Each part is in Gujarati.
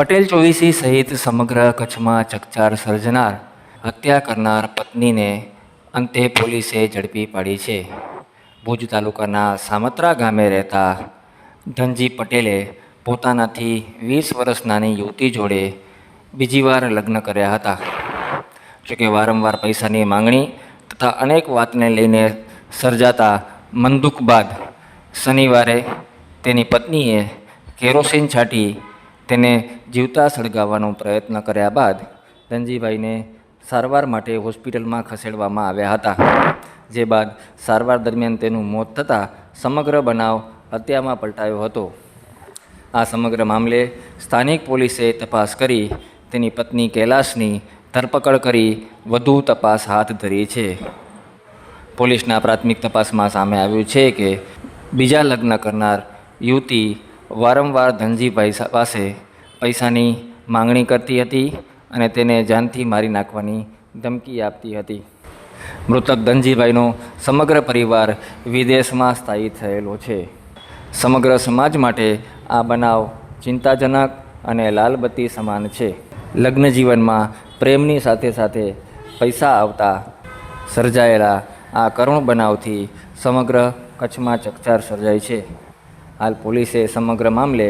પટેલ ચોવીસી સહિત સમગ્ર કચ્છમાં ચકચાર સર્જનાર હત્યા કરનાર પત્નીને અંતે પોલીસે ઝડપી પાડી છે. ભુજ તાલુકાના સામત્રા ગામે રહેતા ધનજી પટેલે પોતાનાથી 20 વર્ષ નાની યુવતી જોડે બીજી વાર લગ્ન કર્યા હતા. જોકે વારંવાર પૈસાની માંગણી તથા અનેક વાતને લઈને સર્જાતા મંદુક બાદ શનિવારે તેની પત્નીએ કેરોસીન છાંટી તેને જીવતા સળગાવવાનો પ્રયત્ન કર્યા બાદ ધનજીભાઈને સારવાર માટે હોસ્પિટલમાં ખસેડવામાં આવ્યા હતા. જે બાદ સારવાર દરમિયાન તેનું મોત થતાં સમગ્ર બનાવ હત્યામાં પલટાયો હતો. આ સમગ્ર મામલે સ્થાનિક પોલીસે તપાસ કરી તેની પત્ની કૈલાસની ધરપકડ કરી વધુ તપાસ હાથ ધરી છે. પોલીસના પ્રાથમિક તપાસમાં સામે આવ્યું છે કે બીજા લગ્ન કરનાર યુવતી વારંવાર ધનજીભાઈ પાસે પૈસાની માંગણી કરતી હતી અને તેને જાનથી મારી નાખવાની ધમકી આપતી હતી. મૃતક ધનજીભાઈનો સમગ્ર પરિવાર વિદેશમાં સ્થાયી થયેલો છે. સમગ્ર સમાજ માટે આ બનાવ ચિંતાજનક અને લાલબત્તી સમાન છે. લગ્ન જીવનમાં પ્રેમની સાથે સાથે પૈસા આવતા સર્જાયેલા આ કરુણ બનાવથી સમગ્ર કચ્છમાં ચકચાર સર્જાઈ છે. હાલ પોલીસે સમગ્ર મામલે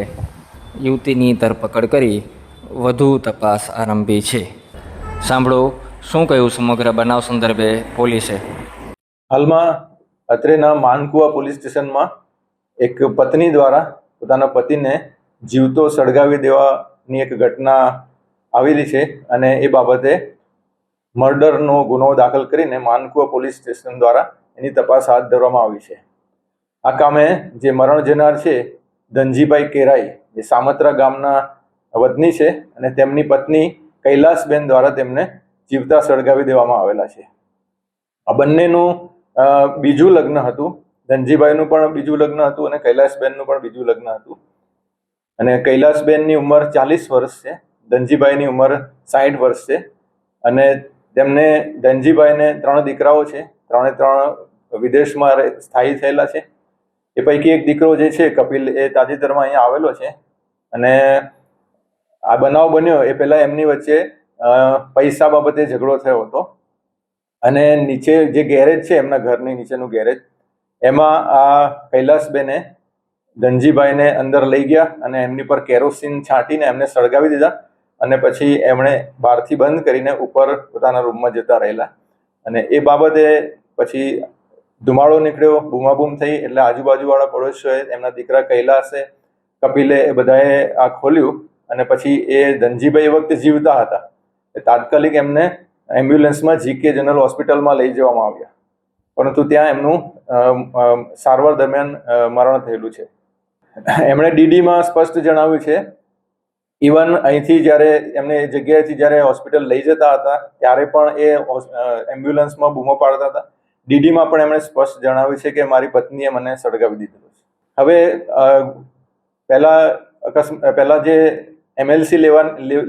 યુવતીની ધરપકડ કરી વધુ તપાસ આરંભી છે. સાંભળો શું કહ્યું સમગ્ર બનાવ સંદર્ભે પોલીસે. હાલમાં અત્રેના માનકુવા પોલીસ સ્ટેશનમાં એક પત્ની દ્વારા પોતાના પતિને જીવતો સળગાવી દેવાની એક ઘટના આવેલી છે અને એ બાબતે મર્ડરનો ગુનો દાખલ કરીને માનકુવા પોલીસ સ્ટેશન દ્વારા એની તપાસ હાથ ધરવામાં આવી છે. આ કામે જે મરણ જનાર છે ધનજીભાઈ કેરાઈ, જે સામત્રા ગામના વતની છે અને તેમની પત્ની કૈલાસબેન દ્વારા તેમને જીવતા સળગાવી દેવામાં આવેલા છે. આ બંનેનું બીજું લગ્ન હતું. ધનજીભાઈનું પણ બીજું લગ્ન હતું અને કૈલાસબેનનું પણ બીજું લગ્ન હતું. અને કૈલાસબેનની ઉંમર 40 વર્ષ છે, ધનજીભાઈની ઉંમર 60 વર્ષ છે. અને તેમને ધનજીભાઈને 3 દીકરાઓ છે. 3 વિદેશમાં સ્થાયી થયેલા છે. એ પૈકી એક દીકરો જે છે કપિલ, એ તાજેતરમાં અહીંયા આવેલો છે. અને આ બનાવ બન્યો એ પહેલા એમની વચ્ચે પૈસા બાબતે ઝઘડો થયો હતો. અને નીચે જે ગેરેજ છે, એમના ઘરની નીચેનું ગેરેજ, એમાં આ કૈલાસબેને ધનજીભાઈને અંદર લઈ ગયા અને એમની પર કેરોસીન છાંટીને એમને સળગાવી દીધા. અને પછી એમણે બહારથી બંધ કરીને ઉપર પોતાના રૂમમાં જતા રહેલા. અને એ બાબતે પછી ધુમાડો નીકળ્યો, બૂમાબૂમ થઈ. એટલે આજુબાજુવાળા પડોશીઓએ એમના દીકરા કૈલાસે, કપિલે એ બધાએ આ ખોલ્યું. અને પછી એ ધનજીભાઈ એ વખતે જીવતા હતા. તાત્કાલિક એમને એમ્બ્યુલન્સમાં જીકે જનરલ હોસ્પિટલમાં લઈ જવામાં આવ્યા, પરંતુ ત્યાં એમનું સારવાર દરમિયાન મરણ થયેલું છે. એમણે ડીડીમાં સ્પષ્ટ જણાવ્યું છે. ઇવન અહીંથી જ્યારે એમને એ જગ્યાએથી જ્યારે હોસ્પિટલ લઈ જતા હતા ત્યારે પણ એ એમ્બ્યુલન્સમાં બૂમો પાડતા હતા. ડીડીમાં પણ એમણે સ્પષ્ટ જણાવ્યું છે કે મારી પત્નીએ મને સળગાવી દીધેલું છે. હવે પહેલા જે MLC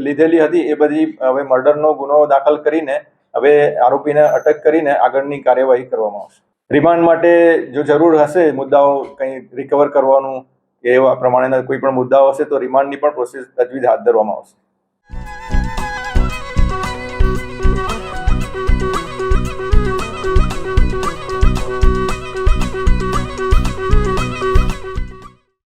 લીધેલી હતી એ બધી હવે મર્ડરનો ગુનો દાખલ કરીને હવે આરોપીને અટક કરીને આગળની કાર્યવાહી કરવામાં આવશે. રિમાન્ડ માટે જો જરૂર હશે, મુદ્દાઓ કંઈ રિકવર કરવાનું કે એવા પ્રમાણેના કોઈ પણ મુદ્દાઓ હશે તો રિમાન્ડની પણ પ્રોસેસ તજવીજ હાથ ધરવામાં આવશે.